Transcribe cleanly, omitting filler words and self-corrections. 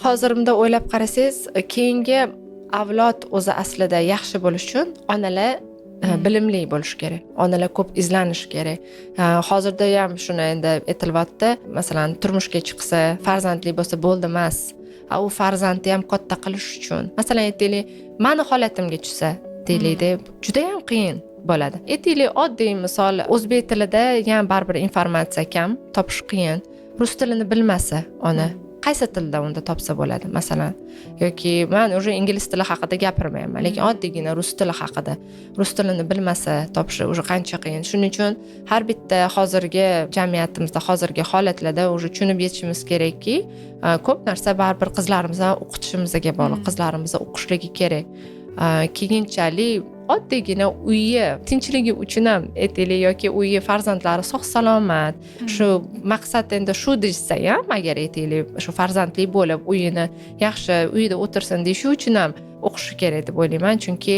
Hozirimda o'ylab qarasangiz, keyingi avlod o'zi aslida yaxshi bo'lish uchun onalar bilimli bo'lish kerak. Onalar ko'p izlanish kerak. Hozirda ham shuni endi aytilyapti. Masalan, turmushga chiqsa, farzandli bo'lsa bo'ldi emas. U farzandni ham katta qilish uchun. Masalan, aytaylik, meni holatimga tushsa, deylikda, juda ham qiyin bo'ladi. Aytaylik, oddiy misol, o'zbek tilida ham baribir informatsiya kam, topish qiyin. Rus tilini bilmasa, ona qaysi tilda unda topsa bo'ladi, masalan, yoki men уже ingliz tili haqida gapirmayman, lekin oddiygina rus tili haqida. Rus tilini bilmasa, topishi уже qancha qiyin. Shuning uchun har bitta hozirgi jamiyatimizda, hozirgi holatlarda уже tushunib yetishimiz kerakki, ko'p narsa baribir qizlarimizdan o'qitishimizga bog'liq, qizlarimizni o'qishligi kerak. Keyinchalik oddiygina uyi tinchligi uchun ham aytaylik, yoki uyi farzandlari sog' salomat, shu maqsad endi shu desa ham, agar aytaylik shu farzandli bo'lib uyini yaxshi uyda o'tirsin deyish uchun ham o'qishi kerak deb o'ylayman, chunki